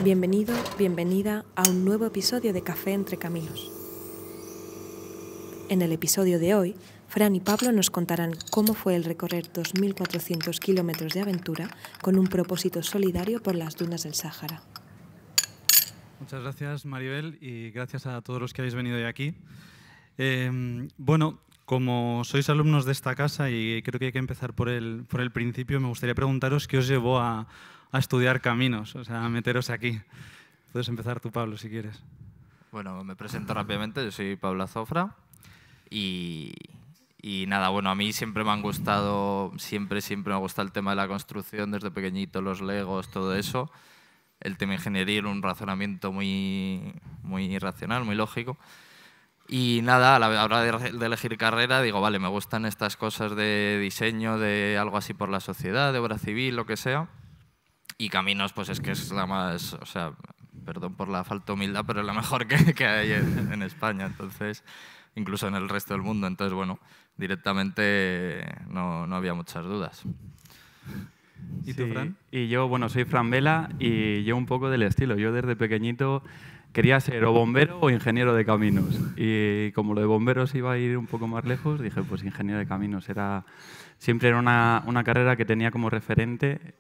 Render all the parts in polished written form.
Bienvenido, bienvenida a un nuevo episodio de Café entre Caminos. En el episodio de hoy, Fran y Pablo nos contarán cómo fue el recorrer 2.400 kilómetros de aventura con un propósito solidario por las dunas del Sáhara. Muchas gracias, Maribel, y gracias a todos los que habéis venido hoy aquí. Bueno, como sois alumnos de esta casa y creo que hay que empezar por el principio, me gustaría preguntaros qué os llevó a estudiar caminos, o sea, a meteros aquí. Puedes empezar tú, Pablo, si quieres. Bueno, me presento rápidamente, yo soy Pablo Azofra y nada, bueno, a mí siempre me han gustado, siempre me ha gustado el tema de la construcción desde pequeñito, los legos, todo eso. El tema ingeniería era un razonamiento muy racional, muy lógico. Y nada, a la hora de elegir carrera, digo, vale, me gustan estas cosas de diseño, de algo así por la sociedad, de obra civil, lo que sea. Y caminos, pues es que es la más, o sea, perdón por la falta de humildad, pero es la mejor que hay en España, entonces, incluso en el resto del mundo. Entonces, bueno, directamente no había muchas dudas. ¿Y tú, Fran? Y yo, bueno, soy Fran Vela y yo un poco del estilo. Yo desde pequeñito quería ser o bombero o ingeniero de caminos. Y como lo de bomberos iba a ir un poco más lejos, dije, pues ingeniero de caminos. Siempre era una carrera que tenía como referente.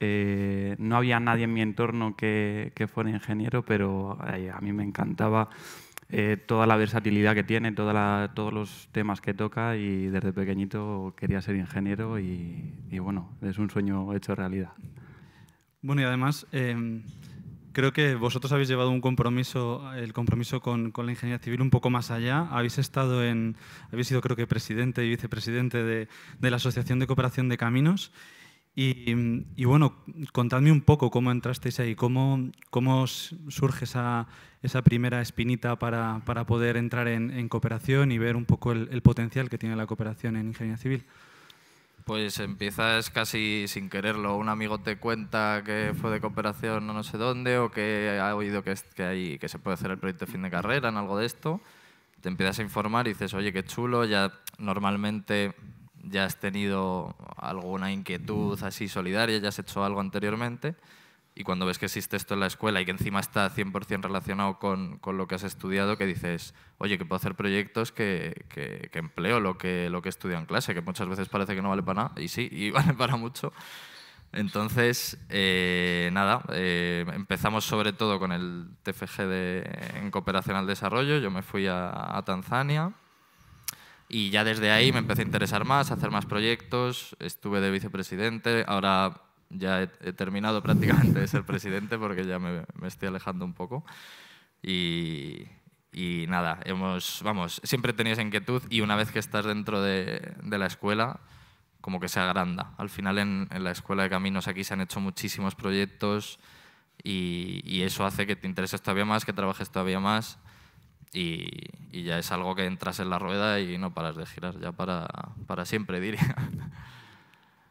No había nadie en mi entorno que fuera ingeniero, pero a mí me encantaba toda la versatilidad que tiene, todos los temas que toca, y desde pequeñito quería ser ingeniero y bueno, es un sueño hecho realidad. Bueno, y además creo que vosotros habéis llevado el compromiso con la ingeniería civil un poco más allá. Habéis sido creo que presidente y vicepresidente de la Asociación de Cooperación de Caminos. Y bueno, contadme un poco cómo entrasteis ahí, cómo surge esa primera espinita para poder entrar en cooperación y ver un poco el potencial que tiene la cooperación en ingeniería civil. Pues empiezas casi sin quererlo. Un amigo te cuenta que fue de cooperación no sé dónde, o que ha oído que se puede hacer el proyecto de fin de carrera en algo de esto. Te empiezas a informar y dices, oye, qué chulo, ya normalmente ya has tenido alguna inquietud así solidaria, ya has hecho algo anteriormente, y cuando ves que existe esto en la escuela y que encima está 100% relacionado con lo que has estudiado, que dices, oye, que puedo hacer proyectos que empleo lo que he estudiado en clase, que muchas veces parece que no vale para nada, y sí, y vale para mucho. Entonces, nada, empezamos sobre todo con el TFG en Cooperación al Desarrollo. Yo me fui a Tanzania y ya desde ahí me empecé a interesar más, a hacer más proyectos. Estuve de vicepresidente, ahora ya he terminado prácticamente de ser presidente porque ya me estoy alejando un poco. Y nada, siempre he tenido esa inquietud, y una vez que estás dentro de la escuela, como que se agranda. Al final en la Escuela de Caminos aquí se han hecho muchísimos proyectos y eso hace que te intereses todavía más, que trabajes todavía más, y ya es algo que entras en la rueda y no paras de girar, ya para siempre, diría.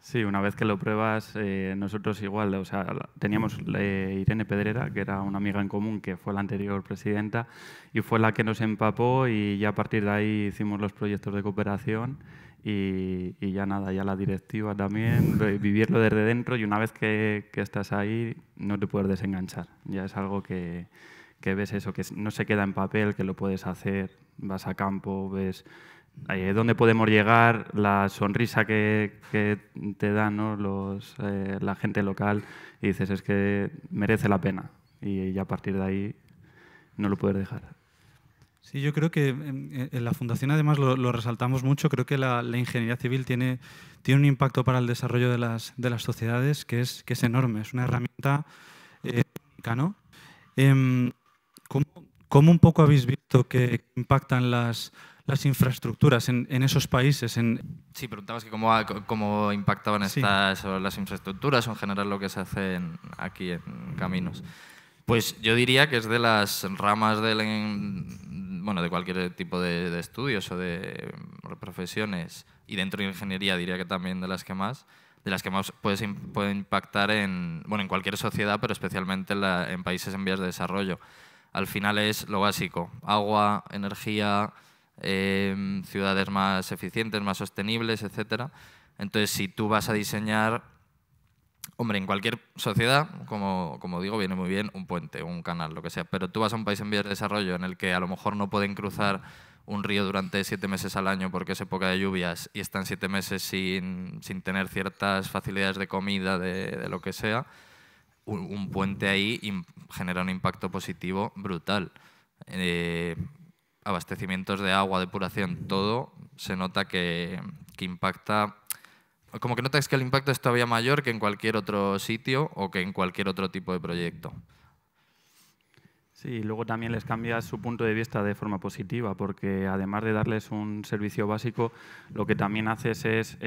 Sí, una vez que lo pruebas, nosotros igual, o sea, teníamos Irene Pedrera, que era una amiga en común, que fue la anterior presidenta, y fue la que nos empapó, y ya a partir de ahí hicimos los proyectos de cooperación, y ya nada, ya la directiva también, vivirlo desde dentro, y una vez que estás ahí no te puedes desenganchar. Ya es algo que ves eso, que no se queda en papel, que lo puedes hacer, vas a campo, ves dónde podemos llegar, la sonrisa que te dan, ¿no? La gente local, y dices, es que merece la pena, y ya a partir de ahí no lo puedes dejar. Sí, yo creo que en la Fundación además lo resaltamos mucho. Creo que la ingeniería civil tiene un impacto para el desarrollo de las sociedades que es enorme. Es una herramienta única, ¿no? ¿Cómo un poco habéis visto que impactan las infraestructuras en esos países? Sí, preguntabas que cómo impactaban Sí. las infraestructuras o en general lo que se hace aquí en Caminos. Pues yo diría que es de las ramas de cualquier tipo de estudios o de profesiones, y dentro de ingeniería diría que también de las que más puede impactar en cualquier sociedad, pero especialmente en países en vías de desarrollo. Al final es lo básico: agua, energía, ciudades más eficientes, más sostenibles, etc. Entonces, si tú vas a diseñar Hombre, en cualquier sociedad, como digo, viene muy bien un puente, un canal, lo que sea, pero tú vas a un país en vías de desarrollo en el que a lo mejor no pueden cruzar un río durante 7 meses al año porque es época de lluvias y están 7 meses sin tener ciertas facilidades de comida, de lo que sea, un puente ahí genera un impacto positivo brutal. Abastecimientos de agua, depuración, todo se nota que impacta. Como que notas que el impacto es todavía mayor que en cualquier otro sitio o que en cualquier otro tipo de proyecto. Sí, luego también les cambias su punto de vista de forma positiva, porque además de darles un servicio básico, lo que también haces es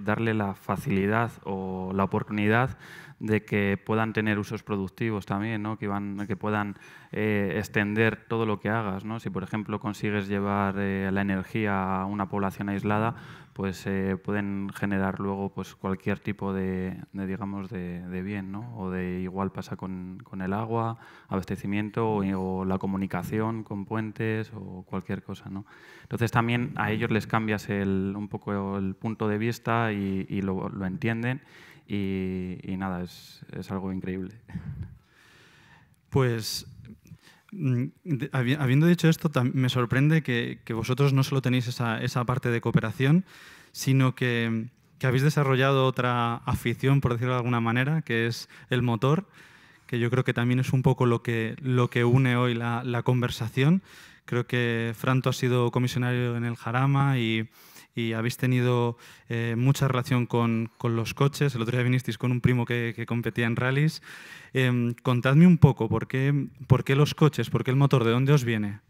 darle la facilidad o la oportunidad de que puedan tener usos productivos también, ¿no? que puedan extender todo lo que hagas, ¿no? Si, por ejemplo, consigues llevar la energía a una población aislada, pues pueden generar luego pues, cualquier tipo digamos, de bien, ¿no? O de igual pasa con el agua, abastecimiento o la comunicación con puentes o cualquier cosa, ¿no? Entonces también a ellos les cambias un poco el punto de vista y lo entienden y nada, es algo increíble. Pues habiendo dicho esto, me sorprende que vosotros no solo tenéis esa parte de cooperación, sino que habéis desarrollado otra afición, por decirlo de alguna manera, que es el motor, que yo creo que también es un poco lo que une hoy la conversación. Creo que Fran, tú has sido comisionario en el Jarama y habéis tenido mucha relación con los coches. El otro día vinisteis con un primo que competía en rallies. Contadme un poco, ¿por qué los coches? ¿Por qué el motor? ¿De dónde os viene?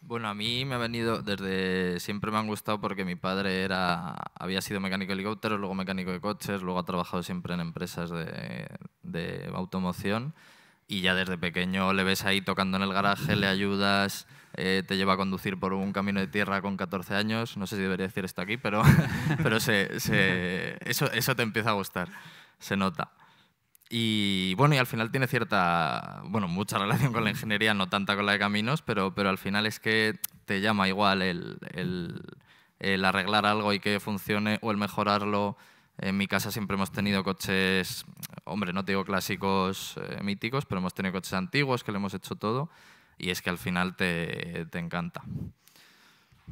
Bueno, a mí me ha venido desde siempre, me han gustado porque mi padre había sido mecánico de helicópteros, luego mecánico de coches, luego ha trabajado siempre en empresas de automoción y ya desde pequeño le ves ahí tocando en el garaje, le ayudas, te lleva a conducir por un camino de tierra con 14 años, no sé si debería decir esto aquí, pero eso te empieza a gustar, se nota. Y bueno, y al final tiene mucha relación con la ingeniería, no tanta con la de caminos, pero al final es que te llama igual el arreglar algo y que funcione o el mejorarlo. En mi casa siempre hemos tenido coches, hombre, no te digo clásicos míticos, pero hemos tenido coches antiguos que le hemos hecho todo y es que al final te encanta.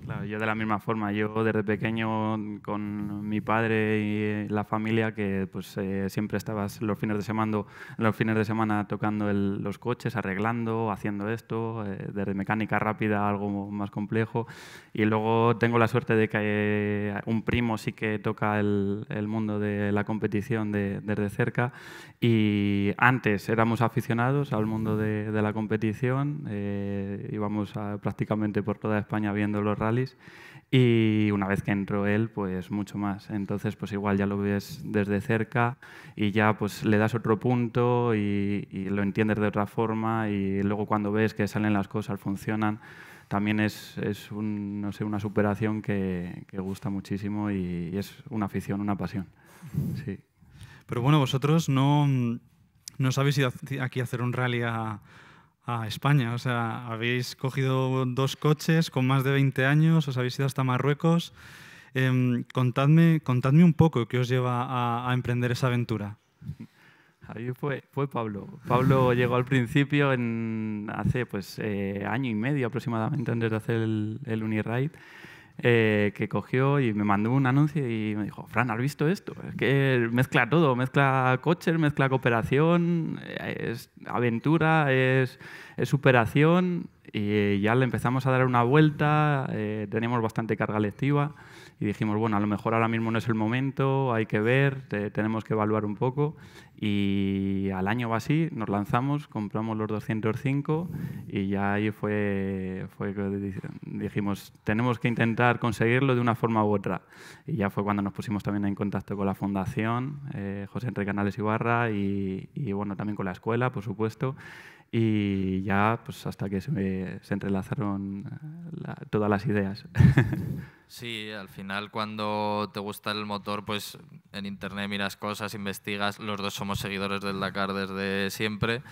Claro, yo de la misma forma, yo desde pequeño con mi padre y la familia que pues siempre estabas los fines de semana tocando los coches, arreglando, haciendo esto, desde mecánica rápida a algo más complejo. Y luego tengo la suerte de que un primo sí que toca el mundo de la competición desde cerca y antes éramos aficionados al mundo de la competición, íbamos prácticamente por toda España viendo los rallies y una vez que entró él, pues mucho más. Entonces, pues igual ya lo ves desde cerca y ya pues le das otro punto y lo entiendes de otra forma y luego cuando ves que salen las cosas, funcionan, también es una superación que gusta muchísimo y es una afición, una pasión. Sí. Pero bueno, vosotros no os habéis ido aquí a hacer un rally a España. O sea, habéis cogido 2 coches con más de 20 años, os habéis ido hasta Marruecos. Contadme un poco qué os lleva a emprender esa aventura. Ahí fue Pablo. Pablo llegó al principio hace pues, año y medio aproximadamente antes de hacer el Uniride. Que cogió y me mandó un anuncio y me dijo, Fran, ¿has visto esto? Es que mezcla todo, mezcla coches, mezcla cooperación, es aventura, es superación y ya le empezamos a dar una vuelta, teníamos bastante carga lectiva y dijimos, bueno, a lo mejor ahora mismo no es el momento, hay que ver, tenemos que evaluar un poco y al año o así nos lanzamos, compramos los 205 y ya ahí fue que dijimos, tenemos que intentar conseguirlo de una forma u otra. Y ya fue cuando nos pusimos también en contacto con la Fundación, José Enrique Canales Ibarra y bueno, también con la escuela, por supuesto. Y ya pues hasta que se entrelazaron todas las ideas. Sí, al final cuando te gusta el motor, pues en internet miras cosas, investigas, los dos somos seguidores del Dakar desde siempre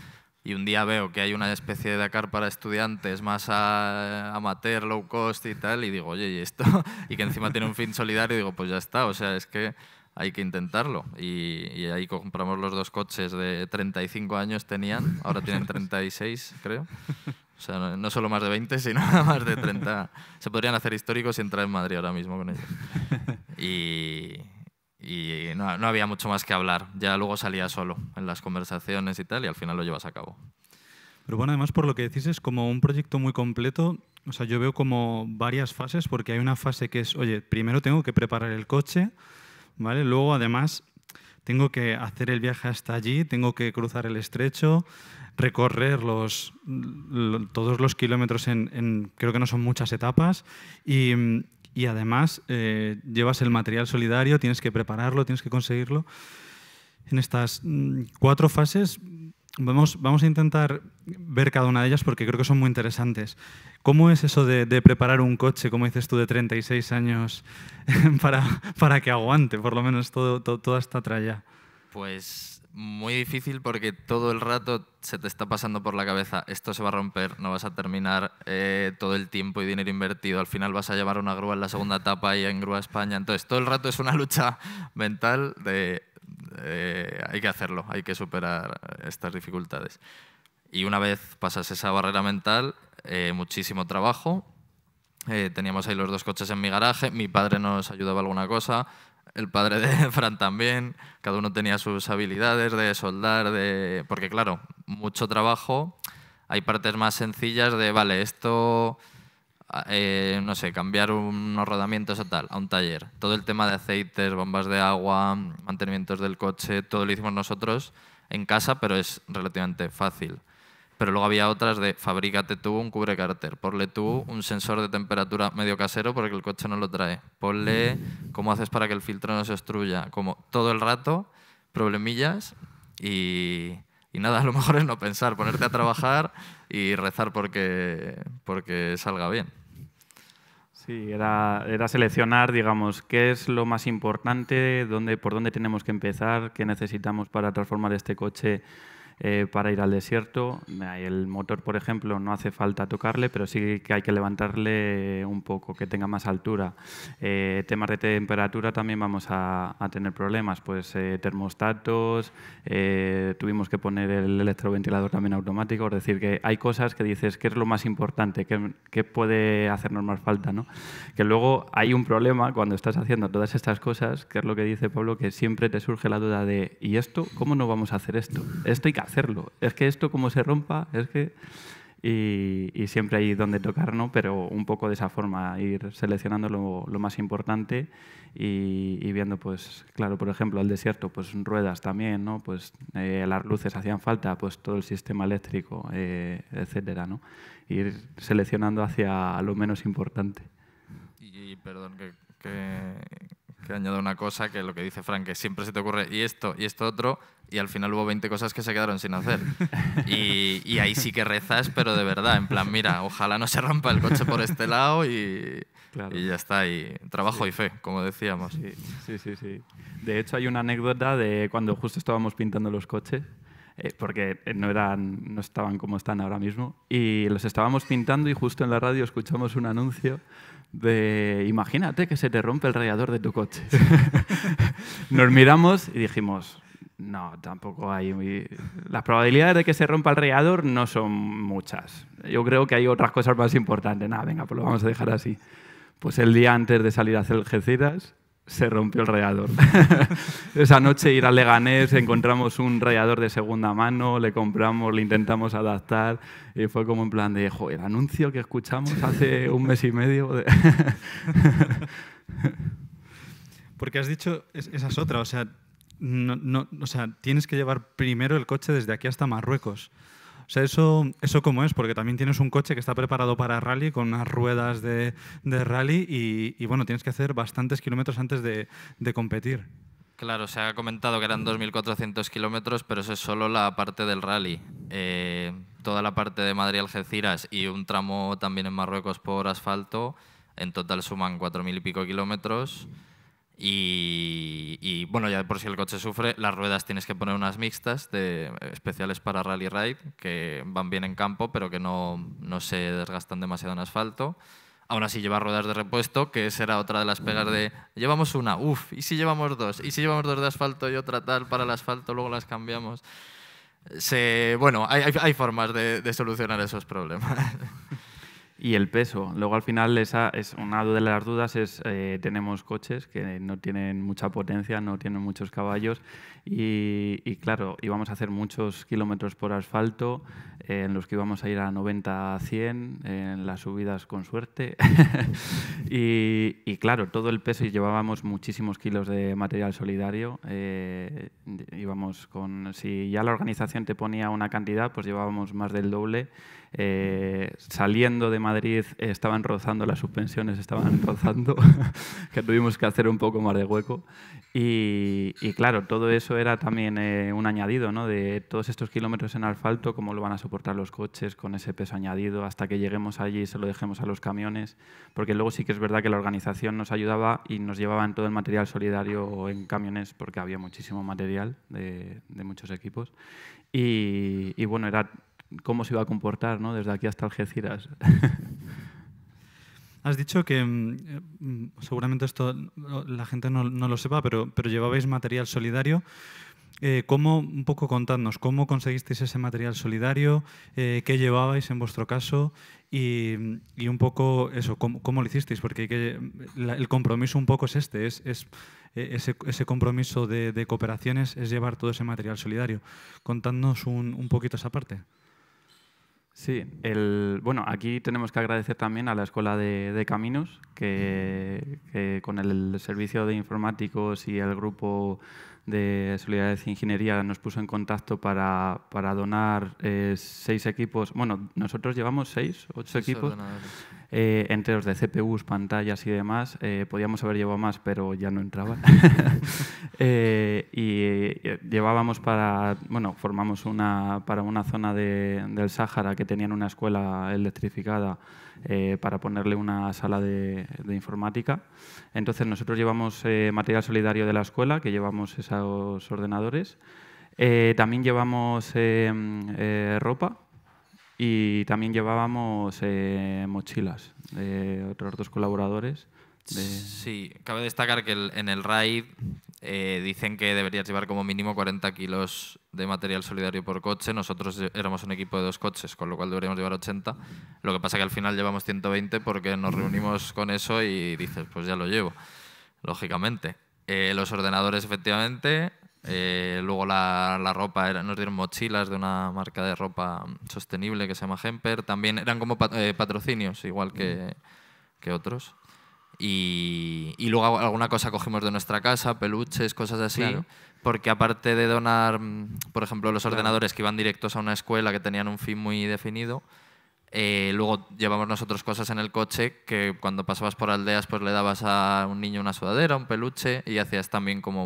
y un día veo que hay una especie de Dakar para estudiantes más amateur, low cost y tal, y digo, oye, ¿y esto? Y que encima tiene un fin solidario, y digo, pues ya está, o sea, es que hay que intentarlo. Y ahí compramos los 2 coches de 35 años tenían, ahora tienen 36, creo. O sea, no solo más de 20, sino más de 30. Se podrían hacer históricos y entrar en Madrid ahora mismo con ellos. Y no había mucho más que hablar. Ya luego salía solo en las conversaciones y tal, y al final lo llevas a cabo. Pero bueno, además por lo que decís es como un proyecto muy completo. O sea, yo veo como varias fases, porque hay una fase que es, oye, primero tengo que preparar el coche, ¿vale? Luego, además, tengo que hacer el viaje hasta allí, tengo que cruzar el estrecho, recorrer todos los kilómetros creo que no son muchas etapas, y además llevas el material solidario, tienes que prepararlo, tienes que conseguirlo. En estas 4 fases vamos a intentar ver cada una de ellas porque creo que son muy interesantes. ¿Cómo es eso de preparar un coche, como dices tú, de 36 años para que aguante por lo menos toda esta tralla? Pues muy difícil porque todo el rato se te está pasando por la cabeza, esto se va a romper, no vas a terminar todo el tiempo y dinero invertido, al final vas a llevar una grúa en la segunda etapa y en grúa a España. Entonces todo el rato es una lucha mental de hay que hacerlo, hay que superar estas dificultades. Y una vez pasas esa barrera mental, muchísimo trabajo. Teníamos ahí los 2 coches en mi garaje, mi padre nos ayudaba alguna cosa, el padre de Fran también, cada uno tenía sus habilidades de soldar, porque claro, mucho trabajo, hay partes más sencillas de, vale, esto, no sé, cambiar unos rodamientos o tal, a un taller. Todo el tema de aceites, bombas de agua, mantenimientos del coche, todo lo hicimos nosotros en casa, pero es relativamente fácil. Pero luego había otras de fabrícate tú un cubrecárter, ponle tú un sensor de temperatura medio casero porque el coche no lo trae, ponle cómo haces para que el filtro no se obstruya, como todo el rato, problemillas y nada, a lo mejor es no pensar, ponerte a trabajar y rezar porque salga bien. Sí, era seleccionar, digamos, qué es lo más importante, por dónde tenemos que empezar, qué necesitamos para transformar este coche para ir al desierto. El motor, por ejemplo, no hace falta tocarle, pero sí que hay que levantarle un poco, que tenga más altura. Temas de temperatura también vamos a tener problemas, pues termostatos, tuvimos que poner el electroventilador también automático, es decir, que hay cosas que dices, ¿qué es lo más importante? ¿Qué puede hacernos más falta, ¿no? Que luego hay un problema cuando estás haciendo todas estas cosas, que es lo que dice Pablo, que siempre te surge la duda de ¿y esto? ¿Cómo no vamos a hacer esto? Esto hay que hacerlo. Es que esto como se rompa, es que... Y siempre hay donde tocar, ¿no? Pero un poco de esa forma, ir seleccionando lo más importante y viendo, pues, claro, por ejemplo, el desierto, pues ruedas también, ¿no? Pues las luces hacían falta, pues todo el sistema eléctrico, etcétera, ¿no? Ir seleccionando hacia lo menos importante. Y perdón que añado una cosa, que lo que dice Frank, que siempre se te ocurre y esto otro, y al final hubo 20 cosas que se quedaron sin hacer. Y ahí sí que rezas, pero de verdad, en plan, mira, ojalá no se rompa el coche por este lado y ya está. Y trabajo y fe, como decíamos. Sí. De hecho, hay una anécdota de cuando justo estábamos pintando los coches, porque no estaban como están ahora mismo, y los estábamos pintando y justo en la radio escuchamos un anuncio de imagínate que se te rompe el radiador de tu coche. Nos miramos y dijimos, no, tampoco hay... Las probabilidades de que se rompa el radiador no son muchas. Yo creo que hay otras cosas más importantes. Nada, venga, pues lo vamos a dejar así. Pues el día antes de salir a hacer Algeciras, se rompió el radiador. Esa noche ir a Leganés, encontramos un radiador de segunda mano, le compramos, le intentamos adaptar y fue como en plan de, joder, el anuncio que escuchamos hace un mes y medio. Porque has dicho, esa es otra, o sea, tienes que llevar primero el coche desde aquí hasta Marruecos. O sea, ¿eso cómo es? Porque también tienes un coche que está preparado para rally, con unas ruedas de rally y bueno, tienes que hacer bastantes kilómetros antes de competir. Claro, se ha comentado que eran 2.400 kilómetros, pero eso es solo la parte del rally. Toda la parte de Madrid-Algeciras y un tramo también en Marruecos por asfalto, en total suman 4.000 y pico kilómetros. Y bueno, ya por si el coche sufre, las ruedas tienes que poner unas mixtas especiales para rally ride, que van bien en campo, pero que no se desgastan demasiado en asfalto. Aún así lleva ruedas de repuesto, que esa era otra de las pegas de llevamos una, ¿y si llevamos dos? ¿Y si llevamos dos de asfalto y otra tal para el asfalto, luego las cambiamos? Bueno, hay formas de solucionar esos problemas. Y el peso. Luego, al final, esa es una de las dudas, tenemos coches que no tienen mucha potencia, no tienen muchos caballos y claro, íbamos a hacer muchos kilómetros por asfalto, en los que íbamos a ir a 90 a 100, en las subidas con suerte. y claro, todo el peso, y llevábamos muchísimos kilos de material solidario. Íbamos si ya la organización te ponía una cantidad, pues llevábamos más del doble. Saliendo de Madrid estaban rozando las suspensiones, que tuvimos que hacer un poco más de hueco. Y claro, todo eso era también un añadido, ¿no? De todos estos kilómetros en asfalto, cómo lo van a soportar los coches con ese peso añadido hasta que lleguemos allí y se lo dejemos a los camiones, porque luego sí que es verdad que la organización nos ayudaba y nos llevaban todo el material solidario en camiones, porque había muchísimo material de muchos equipos. Y bueno, era cómo se iba a comportar, ¿no? Desde aquí hasta Algeciras. Has dicho que, seguramente esto la gente no lo sepa, pero llevabais material solidario. Un poco contadnos, ¿cómo conseguisteis ese material solidario? ¿Qué llevabais en vuestro caso? Y un poco eso, ¿cómo lo hicisteis? Porque el compromiso un poco es ese compromiso de cooperaciones es llevar todo ese material solidario. Contadnos un poquito esa parte. Sí, bueno, aquí tenemos que agradecer también a la Escuela de Caminos, que con el servicio de informáticos y el grupo de Solidaridad e Ingeniería nos puso en contacto para donar 6 equipos. Bueno, nosotros llevamos 8 equipos, enteros de CPUs, pantallas y demás. Podíamos haber llevado más, pero ya no entraban. Y llevábamos formamos para una zona del Sáhara que tenían una escuela electrificada, para ponerle una sala de informática. Entonces nosotros llevamos material solidario de la escuela, que llevamos esos ordenadores. También llevamos ropa y también llevábamos mochilas de otros 2 colaboradores. Sí, cabe destacar que en el RAID dicen que deberías llevar como mínimo 40 kilos de material solidario por coche. Nosotros éramos un equipo de 2 coches, con lo cual deberíamos llevar 80. Lo que pasa que al final llevamos 120 porque nos reunimos con eso y dices, pues ya lo llevo, lógicamente. Los ordenadores, efectivamente. Luego la ropa, nos dieron mochilas de una marca de ropa sostenible que se llama Hemper. También eran como patrocinios, igual que otros. Y luego alguna cosa cogimos de nuestra casa, peluches, cosas así, claro. Porque aparte de donar, por ejemplo, los ordenadores que iban directos a una escuela que tenían un fin muy definido, luego llevamos nosotros cosas en el coche que cuando pasabas por aldeas pues le dabas a un niño una sudadera, un peluche y hacías también como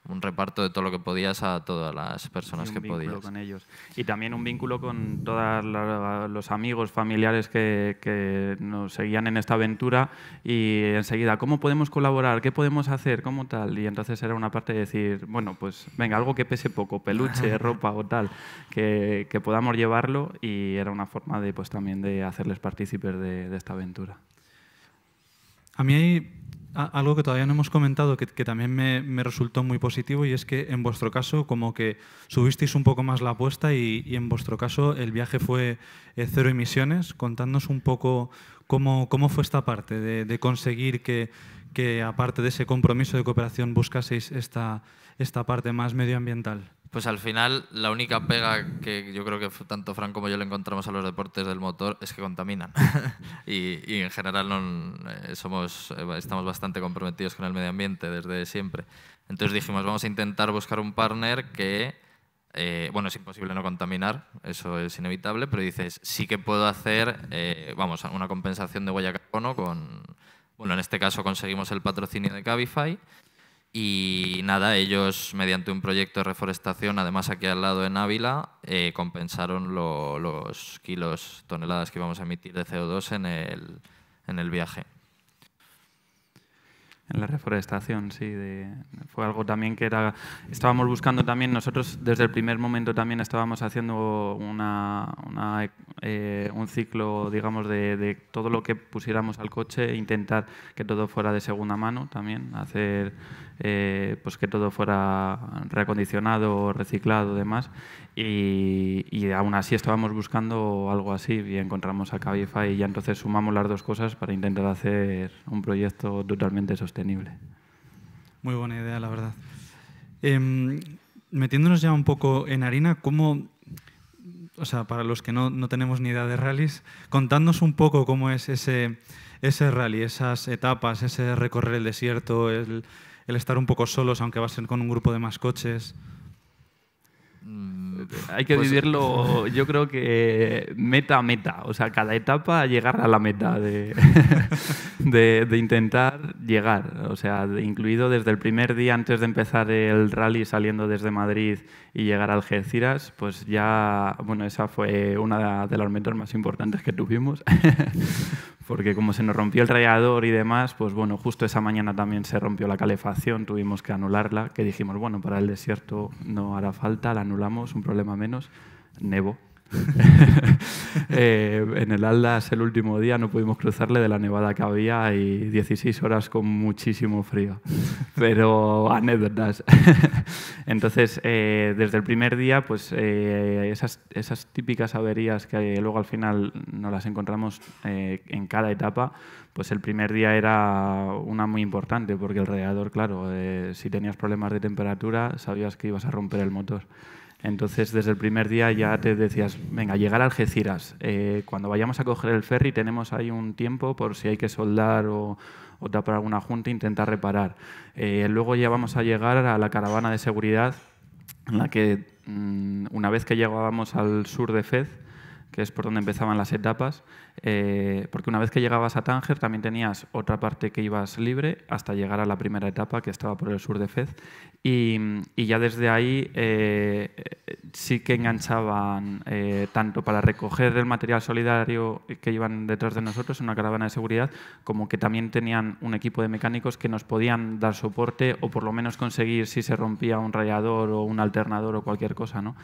un reparto de todo lo que podías a todas las personas que podías. Un vínculo con ellos. Y también un vínculo con todos los amigos, familiares que nos seguían en esta aventura y enseguida, ¿cómo podemos colaborar? ¿Qué podemos hacer? ¿Cómo tal? Y entonces era una parte de decir, bueno, pues venga, algo que pese poco, peluche, ropa o tal, que podamos llevarlo, y era una forma de, pues, también de hacerles partícipes de esta aventura. A mí hay algo que todavía no hemos comentado que también me resultó muy positivo, y es que en vuestro caso como que subisteis un poco más la apuesta y en vuestro caso el viaje fue 0 emisiones. Contadnos un poco cómo fue esta parte de conseguir que aparte de ese compromiso de cooperación buscaseis esta parte más medioambiental. Pues al final la única pega que yo creo que tanto Fran como yo le encontramos a los deportes del motor es que contaminan. y en general estamos bastante comprometidos con el medio ambiente desde siempre. Entonces dijimos, vamos a intentar buscar un partner que, bueno, es imposible no contaminar, eso es inevitable, pero dices, sí que puedo hacer una compensación de huella de carbono bueno, en este caso conseguimos el patrocinio de Cabify. Y nada, ellos mediante un proyecto de reforestación, además aquí al lado en Ávila, compensaron los toneladas que íbamos a emitir de CO2 en el viaje. En la reforestación, sí. Fue algo también que estábamos buscando también, nosotros desde el primer momento también estábamos haciendo un ciclo, digamos, de todo lo que pusiéramos al coche, intentar que todo fuera de segunda mano también, hacer pues que todo fuera reacondicionado, reciclado, demás. Y aún así estábamos buscando algo así y encontramos a Cabify y ya entonces sumamos las dos cosas para intentar hacer un proyecto totalmente sostenible. Muy buena idea, la verdad. Metiéndonos ya un poco en harina, ¿cómo, o sea, para los que no tenemos ni idea de rallies, contadnos un poco cómo es ese rally, esas etapas, ese recorrer el desierto, el estar un poco solos, aunque va a ser con un grupo de más coches? Hay que vivirlo, yo creo que meta a meta, o sea, cada etapa llegar a la meta de intentar llegar, o sea, incluido desde el primer día antes de empezar el rally saliendo desde Madrid y llegar a Algeciras, pues ya, bueno, esa fue una de las metas más importantes que tuvimos, porque como se nos rompió el radiador y demás, pues bueno, justo esa mañana también se rompió la calefacción, tuvimos que anularla, que dijimos, bueno, para el desierto no hará falta, la anulamos, un problema menos, nevó. En el Atlas el último día no pudimos cruzarle de la nevada que había y 16 horas con muchísimo frío, pero anécdotas. Entonces, desde el primer día, pues esas típicas averías que luego al final nos las encontramos en cada etapa, pues el primer día era una muy importante porque el radiador, claro, si tenías problemas de temperatura sabías que ibas a romper el motor. Entonces, desde el primer día ya te decías, venga, llegar a Algeciras. Cuando vayamos a coger el ferry tenemos ahí un tiempo por si hay que soldar o tapar alguna junta e intentar reparar. Luego ya vamos a llegar a la caravana de seguridad en la que una vez que llegábamos al sur de Fez, que es por donde empezaban las etapas, porque una vez que llegabas a Tánger también tenías otra parte que ibas libre hasta llegar a la primera etapa que estaba por el sur de Fez y ya desde ahí sí que enganchaban tanto para recoger el material solidario que iban detrás de nosotros en una caravana de seguridad como que también tenían un equipo de mecánicos que nos podían dar soporte o por lo menos conseguir si se rompía un radiador o un alternador o cualquier cosa, ¿no?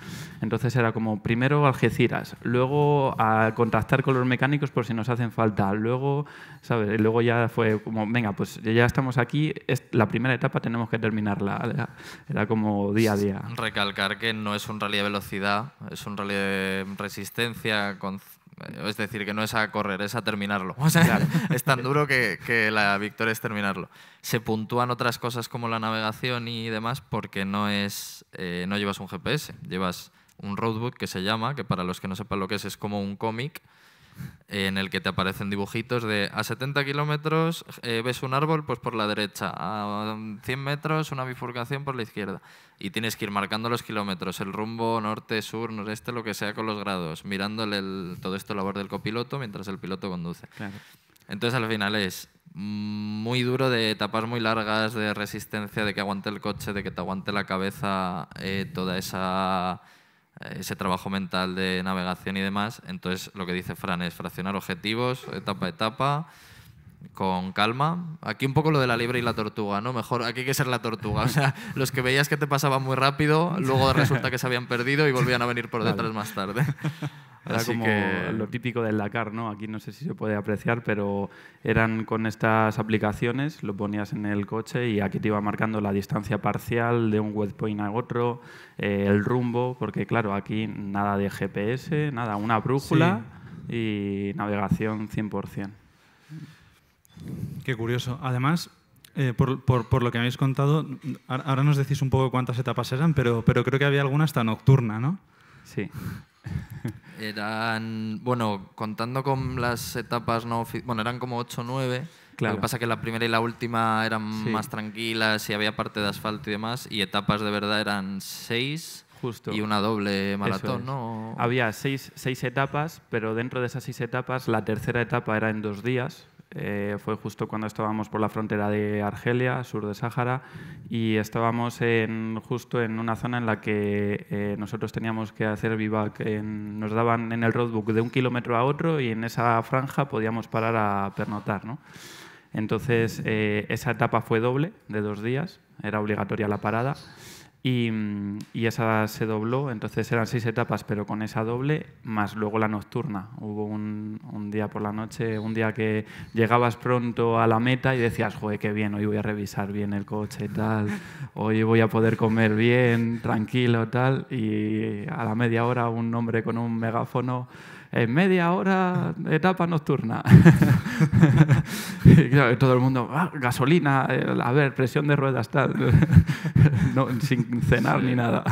Entonces era como primero Algeciras, luego a contactar con los mecánicos por si nos hacen falta. Luego, ¿sabes? Y luego ya fue como, venga, pues ya estamos aquí, la primera etapa tenemos que terminarla. Era como día a día. Recalcar que no es un rally de velocidad, es un rally de resistencia, es decir, que no es a correr, es a terminarlo. O sea, claro. Es tan duro que la victoria es terminarlo. Se puntúan otras cosas como la navegación y demás porque no llevas un GPS, llevas un roadbook que se llama, que para los que no sepan lo que es como un cómic en el que te aparecen dibujitos de a 70 kilómetros ves un árbol pues por la derecha, a 100 metros una bifurcación por la izquierda y tienes que ir marcando los kilómetros, el rumbo norte, sur, noreste, lo que sea con los grados, mirándole todo esto a labor del copiloto mientras el piloto conduce. Claro. Entonces al final es muy duro, de etapas muy largas, de resistencia, de que aguante el coche, de que te aguante la cabeza, toda ese trabajo mental de navegación y demás. Entonces, lo que dice Fran es fraccionar objetivos, etapa a etapa, con calma. Aquí un poco lo de la liebre y la tortuga, ¿no? Mejor, aquí hay que ser la tortuga. O sea, los que veías que te pasaban muy rápido, luego resulta que se habían perdido y volvían a venir por detrás más tarde. Era así como lo típico del Dakar, ¿no? Aquí no sé si se puede apreciar, pero eran con estas aplicaciones, lo ponías en el coche y aquí te iba marcando la distancia parcial de un waypoint a otro, el rumbo, porque claro, aquí nada de GPS, nada, una brújula y navegación 100%. Qué curioso. Además, por lo que me habéis contado, ahora nos decís un poco cuántas etapas eran, pero creo que había alguna hasta nocturna, ¿no? Sí. Eran, bueno, contando con las etapas no bueno, eran como 8 o 9. Claro. Lo que pasa es que la primera y la última eran más tranquilas y había parte de asfalto y demás, y etapas de verdad eran 6. Justo. Y una doble maratón, ¿no? Había 6 etapas, pero dentro de esas 6 etapas, la tercera etapa era en 2 días. Fue justo cuando estábamos por la frontera de Argelia, sur de Sáhara, y estábamos justo en una zona en la que nosotros teníamos que hacer vivac. Nos daban en el roadbook de 1 kilómetro a otro y en esa franja podíamos parar a pernotar, ¿no? Entonces, esa etapa fue doble, de 2 días, era obligatoria la parada. Y esa se dobló, entonces eran 6 etapas, pero con esa doble, más luego la nocturna. Hubo un día por la noche, un día que llegabas pronto a la meta y decías, joder, qué bien, hoy voy a revisar bien el coche, tal, hoy voy a poder comer bien, tranquilo, tal, y a la media hora un hombre con un megáfono, en media hora, etapa nocturna. Y claro, todo el mundo, gasolina, a ver, presión de ruedas, tal. No, sin cenar ni nada.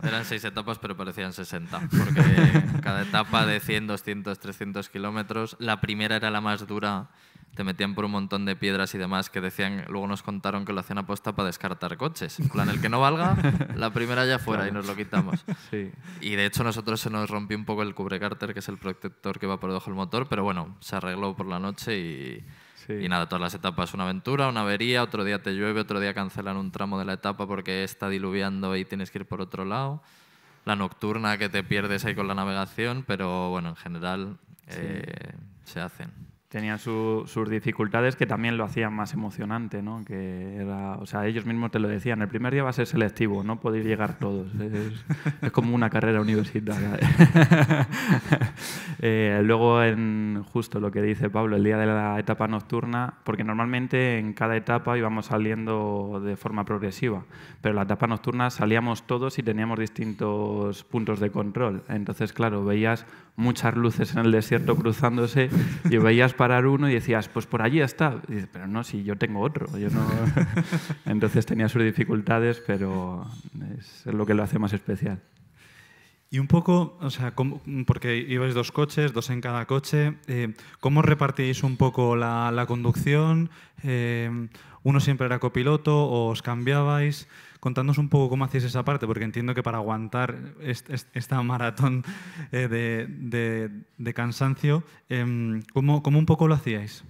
Eran 6 etapas, pero parecían 60, porque cada etapa de 100, 200, 300 kilómetros, la primera era la más dura, te metían por un montón de piedras y demás que decían, luego nos contaron que lo hacían aposta para descartar coches. En plan, el que no valga, la primera ya fuera, claro. Y nos lo quitamos. Sí. Y de hecho nosotros se nos rompió un poco el cubrecárter, que es el protector que va por debajo del motor, pero bueno, se arregló por la noche y nada, todas las etapas una aventura, una avería, otro día te llueve, otro día cancelan un tramo de la etapa porque está diluviando y tienes que ir por otro lado. La nocturna que te pierdes ahí con la navegación, pero bueno, en general se hacen. Tenían sus dificultades que también lo hacían más emocionante, ¿no? Que era, o sea, ellos mismos te lo decían, el primer día va a ser selectivo, no podéis llegar todos, es como una carrera universitaria. Luego, justo lo que dice Pablo, el día de la etapa nocturna, porque normalmente en cada etapa íbamos saliendo de forma progresiva, pero la etapa nocturna salíamos todos y teníamos distintos puntos de control. Entonces, claro, veías muchas luces en el desierto cruzándose y veías parar uno y decías, pues por allí está. Y dices, pero no, si yo tengo otro. Yo no... Entonces tenía sus dificultades, pero es lo que lo hace más especial. Y un poco, o sea, porque ibais 2 coches, 2 en cada coche, ¿cómo repartíais un poco la conducción? ¿Uno siempre era copiloto o os cambiabais? Contadnos un poco cómo hacéis esa parte, porque entiendo que para aguantar esta maratón de cansancio, ¿cómo un poco lo hacíais?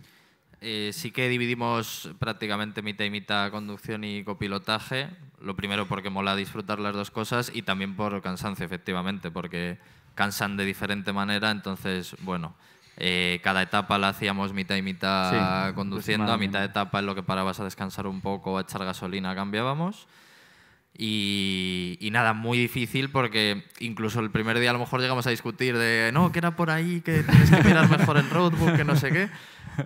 Sí que dividimos prácticamente mitad y mitad conducción y copilotaje. Lo primero porque mola disfrutar las 2 cosas y también por cansancio, efectivamente, porque cansan de diferente manera. Entonces, bueno, cada etapa la hacíamos mitad y mitad conduciendo. A mitad de etapa en lo que parabas a descansar un poco o a echar gasolina cambiábamos. Y nada, muy difícil porque incluso el primer día a lo mejor llegamos a discutir de no, que era por ahí, que tienes que mirar mejor el roadbook, que no sé qué.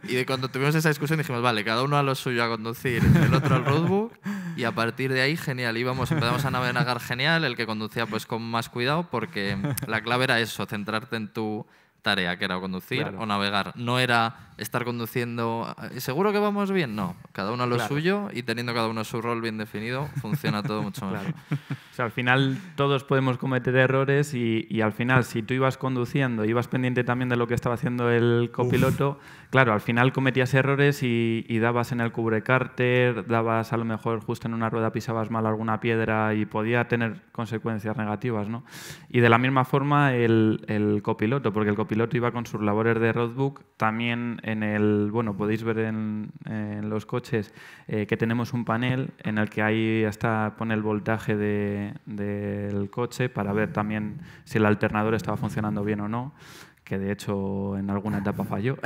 Y de cuando tuvimos esa discusión dijimos, vale, cada uno a lo suyo a conducir, el otro al roadbook, y a partir de ahí, genial, empezamos a navegar genial, el que conducía pues con más cuidado, porque la clave era eso, centrarte en tu tarea, que era conducir o navegar. No era estar conduciendo, ¿seguro que vamos bien? No, cada uno a lo suyo y teniendo cada uno su rol bien definido, funciona todo mucho mejor. O sea, al final todos podemos cometer errores y al final si tú ibas conduciendo, ibas pendiente también de lo que estaba haciendo el copiloto, claro, al final cometías errores y dabas en el cubrecárter, dabas a lo mejor justo en una rueda pisabas mal alguna piedra y podía tener consecuencias negativas, ¿no? Y de la misma forma el copiloto, porque el copiloto iba con sus labores de roadbook, también podéis ver en los coches que tenemos un panel en el que ahí pone el voltaje del coche para ver también si el alternador estaba funcionando bien o no, que de hecho en alguna etapa falló.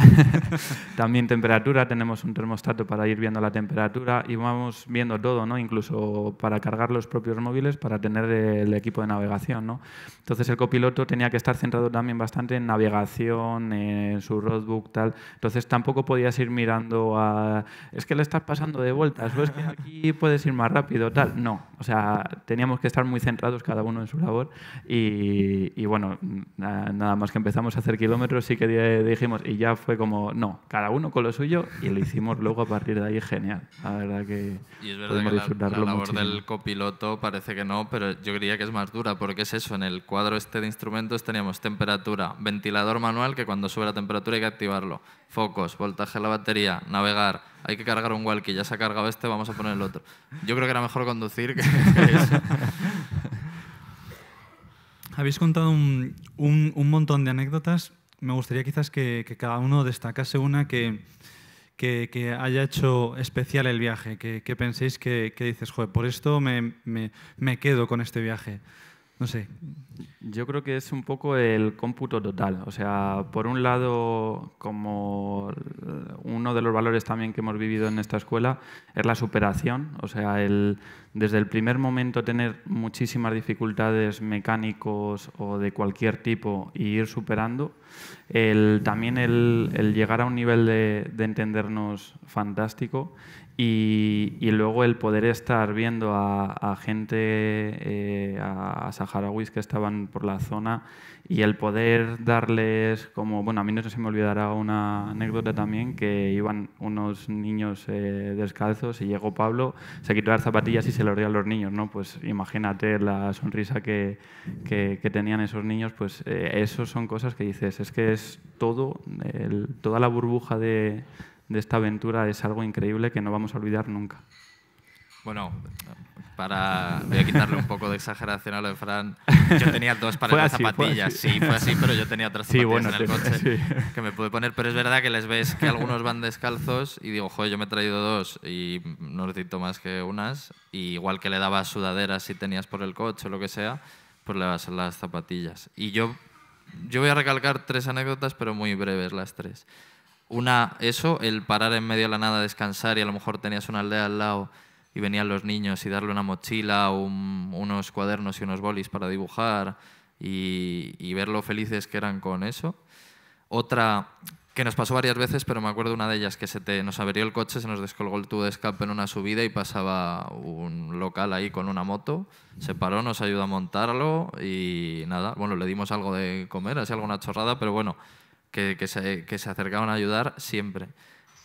También temperatura, tenemos un termostato para ir viendo la temperatura y vamos viendo todo, ¿no? Incluso para cargar los propios móviles, para tener el equipo de navegación, ¿no? Entonces el copiloto tenía que estar centrado también bastante en navegación, en su roadbook, tal. Entonces tampoco podías ir mirando es que le estás pasando de vueltas, o es que aquí puedes ir más rápido, tal. No, o sea, teníamos que estar muy centrados cada uno en su labor y bueno, nada más que empezamos a hacer kilómetros sí que dijimos y ya fue como, no, cada uno con lo suyo y lo hicimos luego a partir de ahí genial. La verdad que y es verdad que la labor muchísimo. Del copiloto parece que no, pero yo diría que es más dura porque es eso, en el cuadro de instrumentos teníamos temperatura, ventilador manual que cuando sube la temperatura hay que activarlo, focos, voltaje de la batería, navegar, hay que cargar un walkie, ya se ha cargado vamos a poner el otro. Yo creo que era mejor conducir que eso. Habéis contado un montón de anécdotas. Me gustaría quizás que cada uno destacase una que haya hecho especial el viaje, que penséis que dices, joder, por esto me quedo con este viaje. No sé. Yo creo que es un poco el cómputo total. O sea, por un lado, como uno de los valores también que hemos vivido en esta escuela es la superación. O sea, desde el primer momento tener muchísimas dificultades mecánicos o de cualquier tipo y ir superando. También el llegar a un nivel de entendernos fantástico. Y luego el poder estar viendo a gente, a saharauis que estaban por la zona y el poder darles como... Bueno, a mí no se me olvidará una anécdota también, que iban unos niños descalzos y llegó Pablo, se quitó las zapatillas y se los dio a los niños, ¿no? Pues imagínate la sonrisa que tenían esos niños, pues eso son cosas que dices, es que es todo, toda la burbuja de esta aventura es algo increíble que no vamos a olvidar nunca. Bueno, voy a quitarle un poco de exageración a lo de Fran. Yo tenía 2 pares de zapatillas. Sí, fue así, pero yo tenía 3 zapatillas en el coche que me pude poner. Pero es verdad que les ves que algunos van descalzos y digo, joder, yo me he traído 2 y no necesito más que unas. Y igual que le dabas sudaderas si tenías por el coche o lo que sea, pues le das las zapatillas. Y yo voy a recalcar 3 anécdotas, pero muy breves las 3. Una, eso, el parar en medio de la nada, descansar y a lo mejor tenías una aldea al lado y venían los niños y darle una mochila, unos cuadernos y unos bolis para dibujar y ver lo felices que eran con eso. Otra, que nos pasó varias veces, pero me acuerdo una de ellas, que nos averió el coche, se nos descolgó el tubo de escape en una subida y pasaba un local ahí con una moto, se paró, nos ayudó a montarlo y nada, bueno, le dimos algo de comer, así alguna chorrada, pero bueno, que se acercaban a ayudar siempre.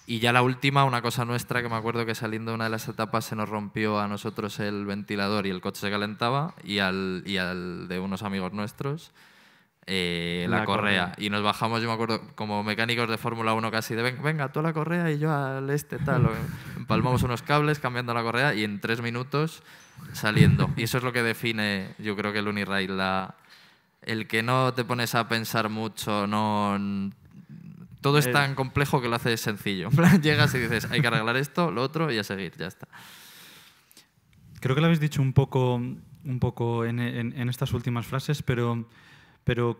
Y ya la última, una cosa nuestra, que me acuerdo que saliendo de una de las etapas se nos rompió a nosotros el ventilador y el coche se calentaba, y al de unos amigos nuestros la correa. Y nos bajamos, yo me acuerdo, como mecánicos de Fórmula 1 casi, de venga, tú a la correa y yo al tal. Empalmamos unos cables cambiando la correa y en 3 minutos saliendo. Y eso es lo que define, yo creo que el Unirail, el que no te pones a pensar mucho, todo es tan complejo que lo haces sencillo. Llegas y dices, hay que arreglar esto, lo otro y a seguir, ya está. Creo que lo habéis dicho un poco en estas últimas frases, pero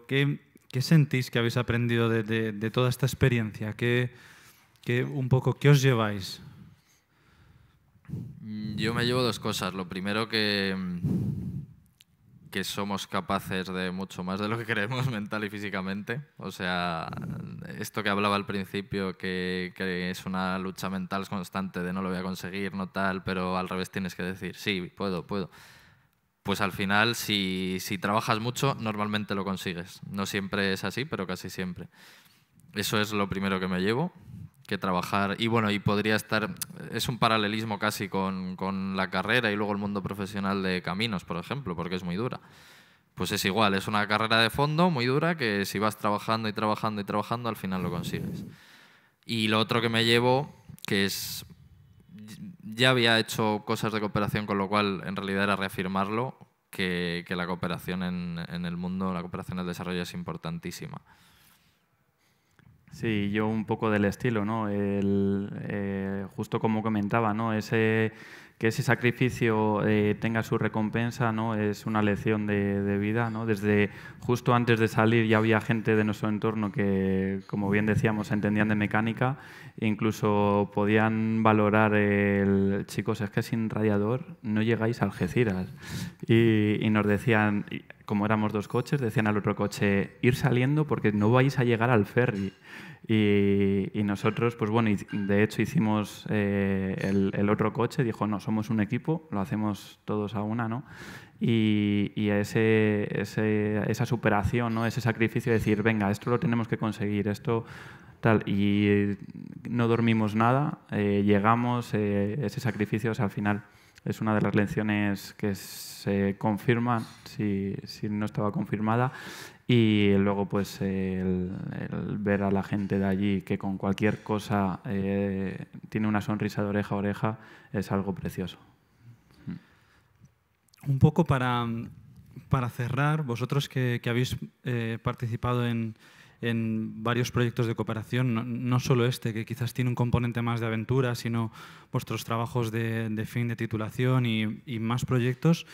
¿qué sentís que habéis aprendido de toda esta experiencia? ¿Qué os lleváis? Yo me llevo 2 cosas. Lo primero, que somos capaces de mucho más de lo que creemos mental y físicamente. O sea, esto que hablaba al principio, que es una lucha mental constante de no lo voy a conseguir, no tal, pero al revés tienes que decir, sí, puedo. Pues al final, si trabajas mucho, normalmente lo consigues. No siempre es así, pero casi siempre. Eso es lo primero que me llevo, que trabajar. Y bueno, y podría estar... Es un paralelismo casi con la carrera y luego el mundo profesional de caminos, por ejemplo, porque es muy dura. Pues es igual, es una carrera de fondo muy dura que si vas trabajando y trabajando y trabajando, al final lo consigues. Y lo otro que me llevo, que es... Ya había hecho cosas de cooperación, con lo cual en realidad era reafirmarlo, que la cooperación en el mundo, la cooperación en el desarrollo es importantísima. Sí, yo un poco del estilo, ¿no? Justo como comentaba, ¿no? Que ese sacrificio tenga su recompensa, ¿no? Es una lección de vida, ¿no? Desde justo antes de salir ya había gente de nuestro entorno que, como bien decíamos, entendían de mecánica, e incluso podían valorar chicos, es que sin radiador no llegáis a Algeciras. Y nos decían, como éramos 2 coches, decían al otro coche, ir saliendo porque no vais a llegar al ferry. Y nosotros, pues bueno, de hecho hicimos el otro coche, dijo, no, somos un equipo, lo hacemos todos a una, ¿no? Y esa superación, ¿no? Ese sacrificio de decir, venga, esto lo tenemos que conseguir, esto tal, y no dormimos nada, llegamos, ese sacrificio, o sea, al final es una de las lecciones que se confirman si no estaba confirmada. Y luego pues el ver a la gente de allí que con cualquier cosa tiene una sonrisa de oreja a oreja es algo precioso. Un poco para cerrar, vosotros que habéis participado en varios proyectos de cooperación, no solo este, que quizás tiene un componente más de aventura, sino vuestros trabajos de fin de titulación y más proyectos,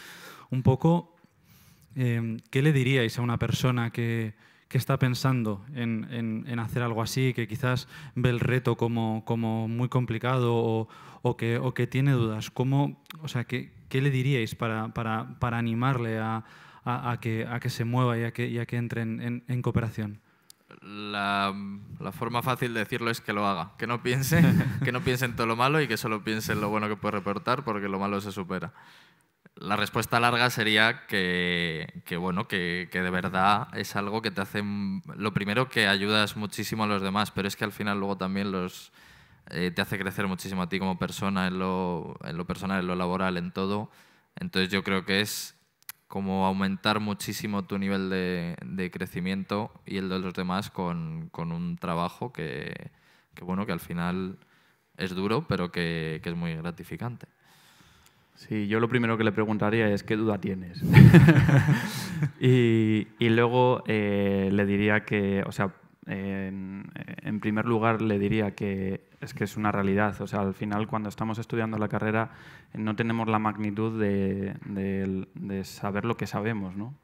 un poco... ¿qué le diríais a una persona que está pensando en hacer algo así, que quizás ve el reto como muy complicado o que tiene dudas? O sea, ¿qué le diríais para animarle a que se mueva y a que entre en cooperación? La forma fácil de decirlo es que lo haga, que no piense en todo lo malo y que solo piense en lo bueno que puede reportar, porque lo malo se supera. La respuesta larga sería que de verdad es algo que te hace, lo primero, que ayudas muchísimo a los demás, pero es que al final luego también te hace crecer muchísimo a ti como persona, en lo personal, en lo laboral, en todo. Entonces yo creo que es como aumentar muchísimo tu nivel de crecimiento y el de los demás con un trabajo que al final es duro, pero que es muy gratificante. Sí, yo lo primero que le preguntaría es ¿qué duda tienes? y luego le diría que, o sea, en primer lugar le diría que es una realidad. O sea, al final cuando estamos estudiando la carrera no tenemos la magnitud de saber lo que sabemos, ¿no?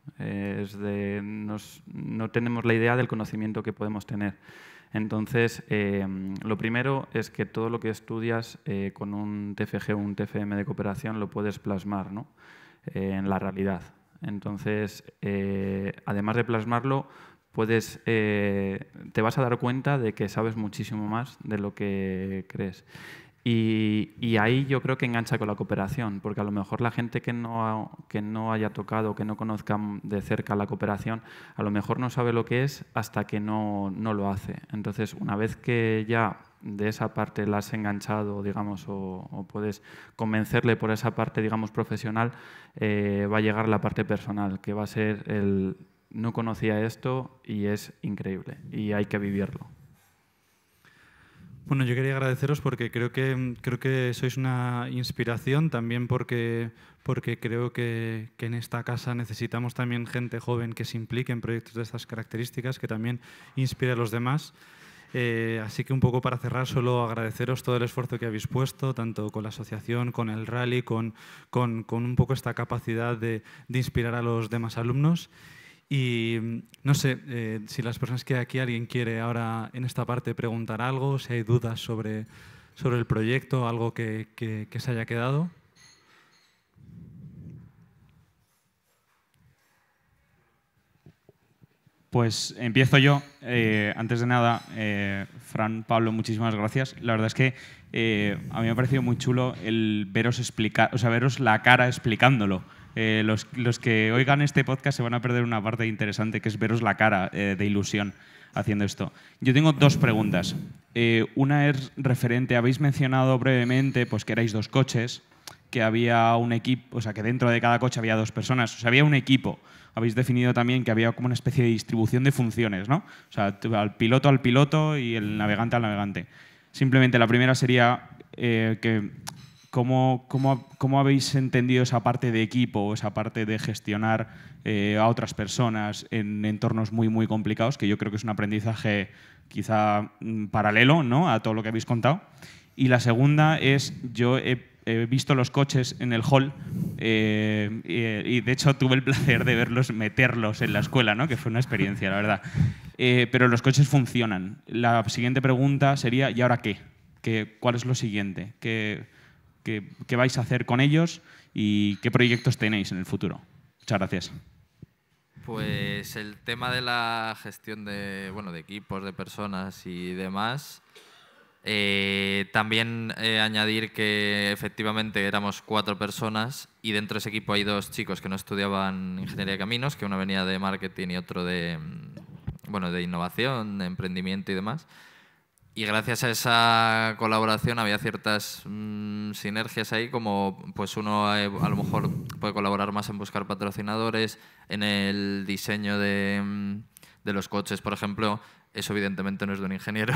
No tenemos la idea del conocimiento que podemos tener. Entonces, lo primero es que todo lo que estudias con un TFG o un TFM de cooperación lo puedes plasmar, ¿no? En la realidad. Entonces, además de plasmarlo, te vas a dar cuenta de que sabes muchísimo más de lo que crees. Y ahí yo creo que engancha con la cooperación, porque a lo mejor la gente que no haya tocado, que no conozca de cerca la cooperación, a lo mejor no sabe lo que es hasta que no lo hace. Entonces, una vez que ya de esa parte la has enganchado, digamos, o puedes convencerle por esa parte, digamos, profesional, va a llegar la parte personal, que va a ser el no conocía esto y es increíble y hay que vivirlo. Bueno, yo quería agradeceros porque creo que sois una inspiración, también porque creo que en esta casa necesitamos también gente joven que se implique en proyectos de estas características, que también inspire a los demás. Así que un poco para cerrar, solo agradeceros todo el esfuerzo que habéis puesto, tanto con la asociación, con el rally, con un poco esta capacidad de inspirar a los demás alumnos. Y no sé si las personas que aquí alguien quiere ahora en esta parte preguntar algo, si hay dudas sobre el proyecto, algo que se haya quedado. Pues empiezo yo. Antes de nada, Fran, Pablo, muchísimas gracias. La verdad es que a mí me ha parecido muy chulo el veros explicar, o sea, veros la cara explicándolo. Los que oigan este podcast se van a perder una parte interesante, que es veros la cara de ilusión haciendo esto. Yo tengo dos preguntas. Una es referente, habéis mencionado brevemente pues, que erais 2 coches, que había un equipo, o sea, que dentro de cada coche había 2 personas, o sea, había un equipo. Habéis definido también que había como una especie de distribución de funciones, ¿no? O sea, al piloto y el navegante al navegante. Simplemente la primera sería ¿Cómo habéis entendido esa parte de equipo, esa parte de gestionar a otras personas en entornos muy, muy complicados? Que yo creo que es un aprendizaje quizá paralelo, ¿no?, a todo lo que habéis contado. Y la segunda es, yo he visto los coches en el hall y de hecho tuve el placer de meterlos en la escuela, ¿no?, que fue una experiencia, la verdad. Pero los coches funcionan. La siguiente pregunta sería, ¿y ahora qué? ¿Cuál es lo siguiente? ¿Qué vais a hacer con ellos y qué proyectos tenéis en el futuro? Muchas gracias. Pues el tema de la gestión de equipos, de personas y demás, también añadir que efectivamente éramos 4 personas y dentro de ese equipo hay 2 chicos que no estudiaban Ingeniería de Caminos, que uno venía de Marketing y otro de Innovación, de Emprendimiento y demás. Y gracias a esa colaboración había ciertas sinergias ahí, como pues uno a lo mejor puede colaborar más en buscar patrocinadores, en el diseño de los coches, por ejemplo. Eso evidentemente no es de un ingeniero.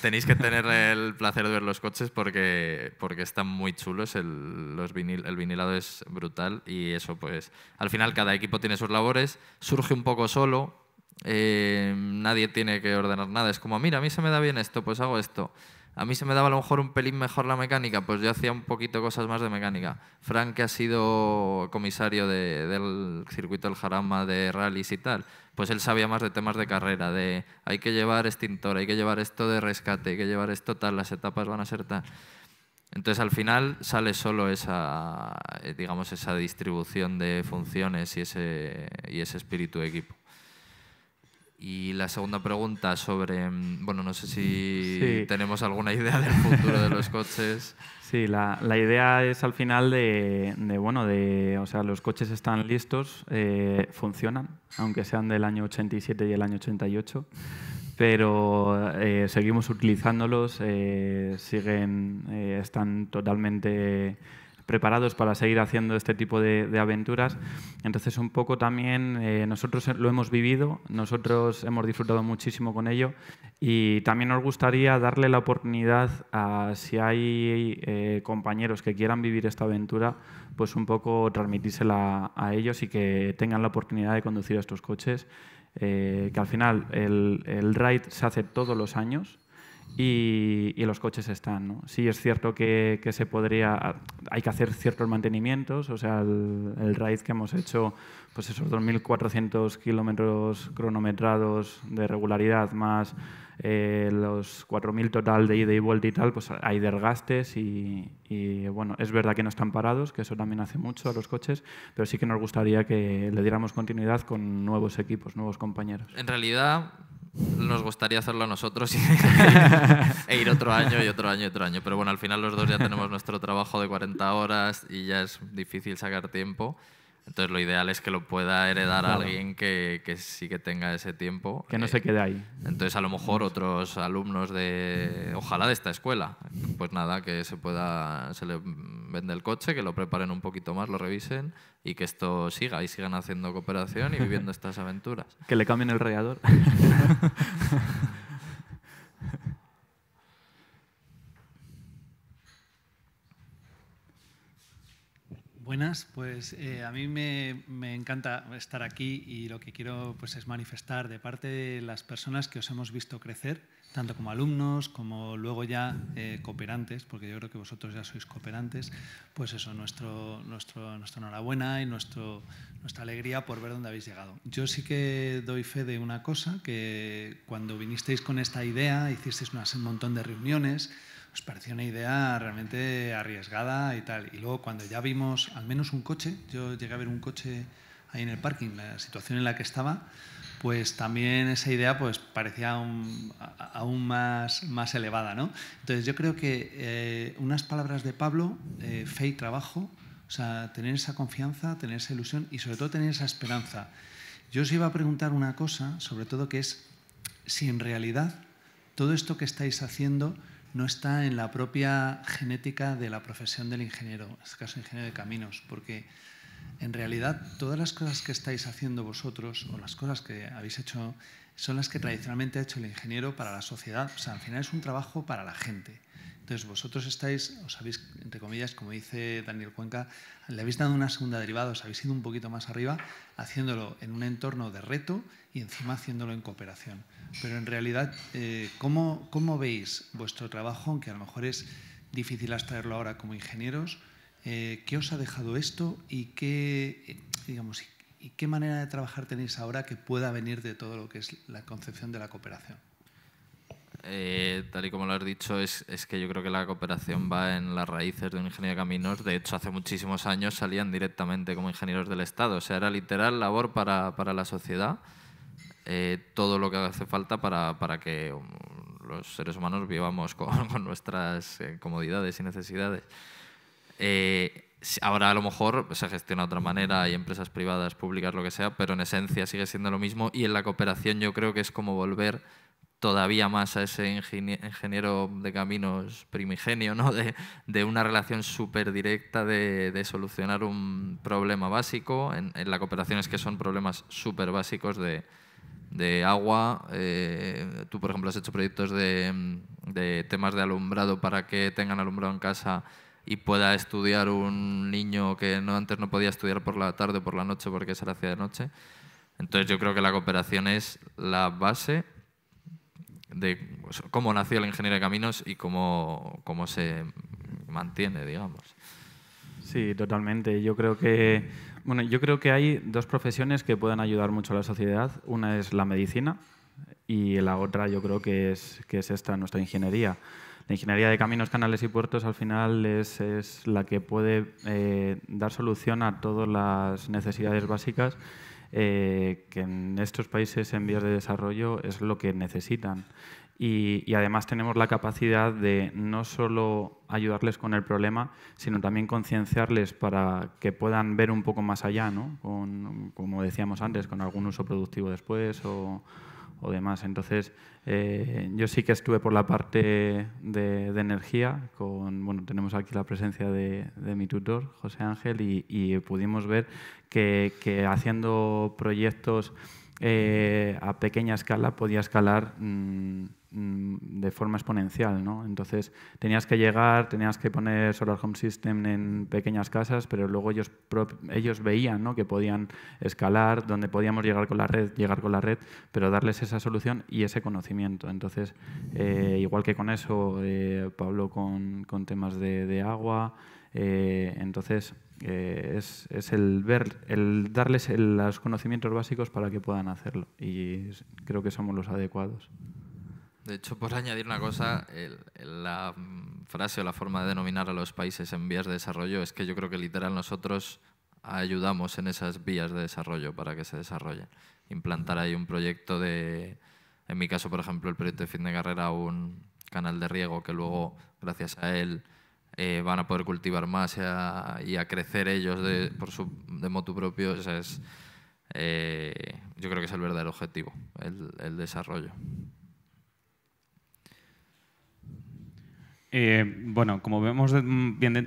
Tenéis que tener el placer de ver los coches porque están muy chulos, el vinilado es brutal y eso pues al final cada equipo tiene sus labores, surge un poco solo. Nadie tiene que ordenar nada, es como, mira, a mí se me da bien esto, pues hago esto. A mí se me daba a lo mejor un pelín mejor la mecánica, pues yo hacía un poquito cosas más de mecánica. Fran, que ha sido comisario del circuito del Jarama, de rallies y tal, pues él sabía más de temas de carrera, de hay que llevar extintor, hay que llevar esto de rescate, hay que llevar esto tal, las etapas van a ser tal. Entonces al final sale solo esa, digamos, esa distribución de funciones y ese espíritu de equipo. Y la segunda pregunta sobre, bueno, no sé si tenemos alguna idea del futuro de los coches. Sí, la idea es al final o sea, los coches están listos, funcionan, aunque sean del año 87 y el año 88, pero seguimos utilizándolos, están totalmente preparados para seguir haciendo este tipo de aventuras. Entonces, un poco también nosotros lo hemos vivido, nosotros hemos disfrutado muchísimo con ello y también nos gustaría darle la oportunidad a, si hay compañeros que quieran vivir esta aventura, pues un poco transmitírsela a ellos y que tengan la oportunidad de conducir estos coches, que al final el ride se hace todos los años. Y los coches están, ¿no? Sí es cierto que hay que hacer ciertos mantenimientos, o sea, el ride que hemos hecho, pues esos 2.400 kilómetros cronometrados de regularidad más los 4.000 total de ida y vuelta y tal, pues hay desgastes y bueno, es verdad que no están parados, que eso también hace mucho a los coches, pero sí que nos gustaría que le diéramos continuidad con nuevos equipos, nuevos compañeros. En realidad nos gustaría hacerlo nosotros e ir otro año y otro año y otro año. Pero bueno, al final los dos ya tenemos nuestro trabajo de 40 horas y ya es difícil sacar tiempo. Entonces lo ideal es que lo pueda heredar a alguien que sí que tenga ese tiempo. Que no se quede ahí. Entonces a lo mejor otros alumnos ojalá de esta escuela, pues nada, que se le vende el coche, que lo preparen un poquito más, lo revisen y que esto siga y sigan haciendo cooperación y viviendo estas aventuras. Que le cambien el radiador. Buenas, pues a mí me encanta estar aquí y lo que quiero pues, es manifestar de parte de las personas que os hemos visto crecer, tanto como alumnos como luego ya cooperantes, porque yo creo que vosotros ya sois cooperantes, pues eso, nuestra enhorabuena y nuestra alegría por ver dónde habéis llegado. Yo sí que doy fe de una cosa, que cuando vinisteis con esta idea, hicisteis un montón de reuniones, os pareció una idea realmente arriesgada y tal. Y luego cuando ya vimos al menos un coche, yo llegué a ver un coche ahí en el parking, la situación en la que estaba, pues también esa idea pues parecía aún más elevada, ¿no? Entonces yo creo que unas palabras de Pablo, fe y trabajo, o sea, tener esa confianza, tener esa ilusión y sobre todo tener esa esperanza. Yo os iba a preguntar una cosa, sobre todo, que es si en realidad todo esto que estáis haciendo no está en la propia genética de la profesión del ingeniero, en este caso ingeniero de caminos, porque en realidad todas las cosas que estáis haciendo vosotros o las cosas que habéis hecho son las que tradicionalmente ha hecho el ingeniero para la sociedad. O sea, al final es un trabajo para la gente. Entonces vosotros os habéis, entre comillas, como dice Daniel Cuenca, le habéis dado una segunda derivada, os habéis ido un poquito más arriba, haciéndolo en un entorno de reto y encima haciéndolo en cooperación. Pero en realidad, ¿cómo veis vuestro trabajo, aunque a lo mejor es difícil extraerlo ahora como ingenieros? ¿Qué os ha dejado esto y qué manera de trabajar tenéis ahora que pueda venir de todo lo que es la concepción de la cooperación? Tal y como lo has dicho, es que yo creo que la cooperación va en las raíces de un ingeniero de caminos. De hecho, hace muchísimos años salían directamente como ingenieros del Estado. O sea, era literal labor para la sociedad. Todo lo que hace falta para que los seres humanos vivamos con nuestras comodidades y necesidades. Ahora a lo mejor se gestiona de otra manera, hay empresas privadas, públicas, lo que sea, pero en esencia sigue siendo lo mismo y en la cooperación yo creo que es como volver todavía más a ese ingeniero de caminos primigenio, ¿no? de una relación súper directa de solucionar un problema básico. En la cooperación es que son problemas súper básicos de agua. Tú, por ejemplo, has hecho proyectos de temas de alumbrado para que tengan alumbrado en casa y pueda estudiar un niño que antes no podía estudiar por la tarde o por la noche porque se le hacía de noche. Entonces yo creo que la cooperación es la base. pues, cómo nació la ingeniería de caminos y cómo se mantiene, digamos. Sí, totalmente. Yo creo que hay dos profesiones que pueden ayudar mucho a la sociedad. Una es la medicina y la otra yo creo que es esta, nuestra ingeniería. La ingeniería de caminos, canales y puertos al final es la que puede dar solución a todas las necesidades básicas que en estos países en vías de desarrollo es lo que necesitan. Y además tenemos la capacidad de no solo ayudarles con el problema, sino también concienciarles para que puedan ver un poco más allá, ¿no? Como decíamos antes, con algún uso productivo después o demás. Entonces, yo sí que estuve por la parte de energía. Tenemos aquí la presencia de mi tutor, José Ángel, y pudimos ver que haciendo proyectos a pequeña escala podía escalar de forma exponencial, ¿no? Entonces tenías que poner Solar Home System en pequeñas casas, pero luego ellos veían, ¿no?, que podían escalar, donde podíamos llegar con la red, pero darles esa solución y ese conocimiento. Entonces, igual que con eso, Pablo con temas de agua, entonces es el darles los conocimientos básicos para que puedan hacerlo, y creo que somos los adecuados. De hecho, por añadir una cosa, la frase o la forma de denominar a los países en vías de desarrollo es que yo creo que literal nosotros ayudamos en esas vías de desarrollo para que se desarrollen. Implantar ahí un proyecto en mi caso, por ejemplo, el proyecto de fin de carrera, un canal de riego que luego, gracias a él, van a poder cultivar más y a crecer ellos de motu propio. O sea, yo creo que es el verdadero objetivo, el desarrollo. Como vemos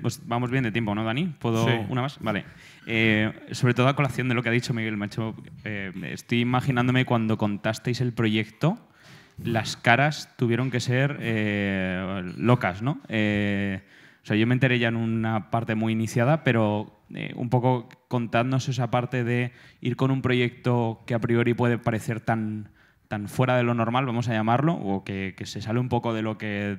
pues vamos bien de tiempo, ¿no, Dani? ¿Puedo Sí. una más? Vale. Sobre todo a colación de lo que ha dicho Miguel, estoy imaginándome cuando contasteis el proyecto, las caras tuvieron que ser locas, ¿no? Yo me enteré ya en una parte muy iniciada, pero un poco contadnos esa parte de ir con un proyecto que a priori puede parecer tan fuera de lo normal, vamos a llamarlo, o que se sale un poco de lo que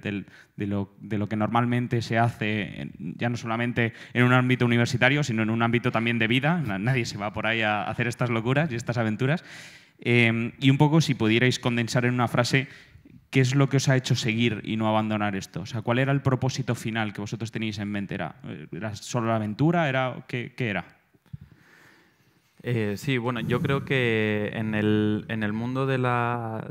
normalmente se hace, ya no solamente en un ámbito universitario, sino en un ámbito también de vida. Nadie se va por ahí a hacer estas locuras y estas aventuras. Y un poco, si pudierais condensar en una frase, ¿qué es lo que os ha hecho seguir y no abandonar esto? O sea, ¿cuál era el propósito final que vosotros teníais en mente? ¿Era solo la aventura? ¿Qué era? Sí, bueno, yo creo que en el mundo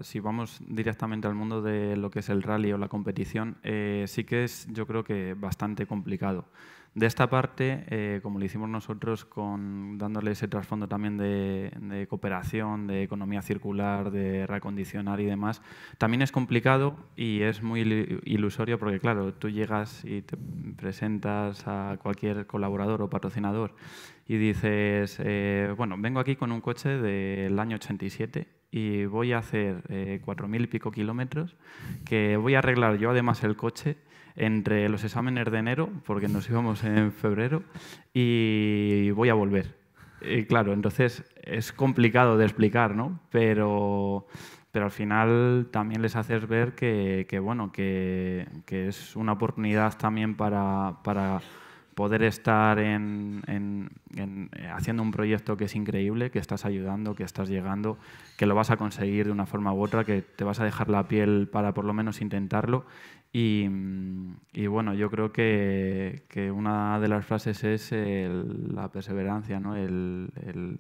si vamos directamente al mundo de lo que es el rally o la competición, sí que es, yo creo que bastante complicado. De esta parte, como lo hicimos nosotros, dándole ese trasfondo también de cooperación, de economía circular, de reacondicionar y demás, también es complicado y es muy ilusorio porque, claro, tú llegas y te presentas a cualquier colaborador o patrocinador y dices, vengo aquí con un coche del año 87 y voy a hacer 4.000 y pico kilómetros, que voy a arreglar yo además el coche entre los exámenes de enero, porque nos íbamos en febrero, y voy a volver. Claro, entonces es complicado de explicar, ¿no? Pero al final también les haces ver que es una oportunidad también para poder estar haciendo un proyecto que es increíble, que estás ayudando, que estás llegando, que lo vas a conseguir de una forma u otra, que te vas a dejar la piel para por lo menos intentarlo. Y bueno, yo creo que una de las frases es la perseverancia, ¿no?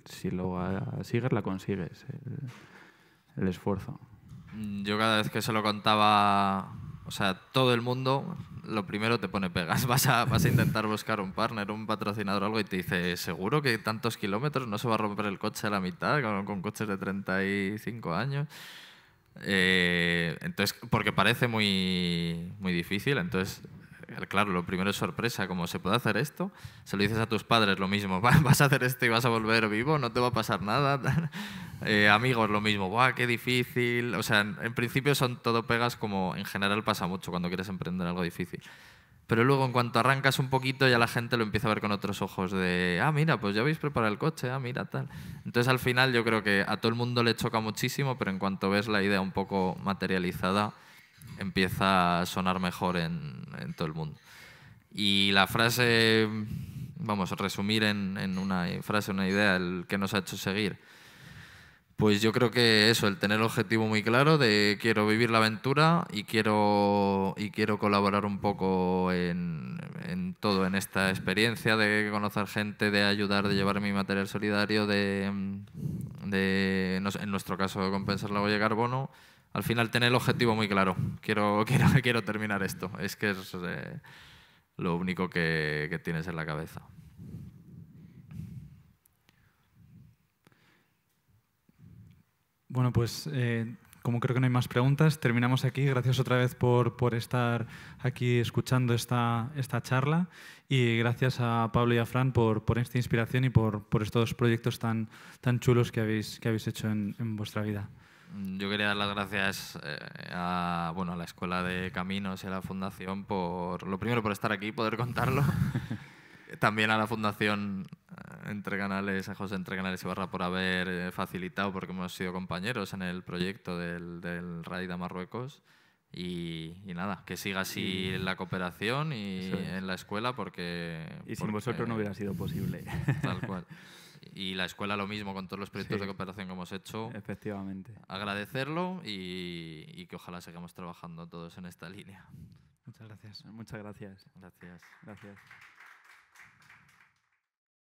Si lo sigues, la consigues, el esfuerzo. Yo cada vez que se lo contaba, o sea, todo el mundo, lo primero te pone pegas. Vas a intentar buscar un partner, un patrocinador o algo y te dice, ¿seguro que tantos kilómetros no se va a romper el coche a la mitad con coches de 35 años? Entonces, porque parece muy, muy difícil, entonces, claro, lo primero es sorpresa, como se puede hacer esto, se lo dices a tus padres lo mismo, vas a hacer esto y vas a volver vivo, no te va a pasar nada, amigos lo mismo, ¡buah, qué difícil! O sea, en principio son todo pegas, como en general pasa mucho cuando quieres emprender algo difícil. pero luego en cuanto arrancas un poquito ya la gente lo empieza a ver con otros ojos de, ah, mira, pues ya habéis preparado el coche, ah, mira, tal. Entonces al final yo creo que a todo el mundo le choca muchísimo, pero en cuanto ves la idea un poco materializada, empieza a sonar mejor en todo el mundo. Y la frase, vamos a resumir en una frase, una idea, el que nos ha hecho seguir. Pues yo creo que eso, el tener el objetivo muy claro de quiero vivir la aventura y quiero colaborar un poco en todo, en esta experiencia de conocer gente, de ayudar, de llevar mi material solidario, en nuestro caso, compensar la huella de carbono. Al final, tener el objetivo muy claro. Quiero terminar esto. Es que es lo único que tienes en la cabeza. Bueno, pues como creo que no hay más preguntas, terminamos aquí. Gracias otra vez por estar aquí escuchando esta charla y gracias a Pablo y a Fran por esta inspiración y por estos proyectos tan chulos que habéis hecho en vuestra vida. Yo quería dar las gracias a la Escuela de Caminos y a la Fundación lo primero por estar aquí y poder contarlo. También a la Fundación Entre Canales, a José Entre Canales y Barra por haber facilitado, porque hemos sido compañeros en el proyecto del raid a Marruecos. Y nada, que siga así la cooperación y en la escuela porque sin vosotros no hubiera sido posible. Tal cual. Y la escuela lo mismo con todos los proyectos de cooperación que hemos hecho. Efectivamente. Agradecerlo y que ojalá sigamos trabajando todos en esta línea. Muchas gracias. Muchas gracias. Gracias. Gracias.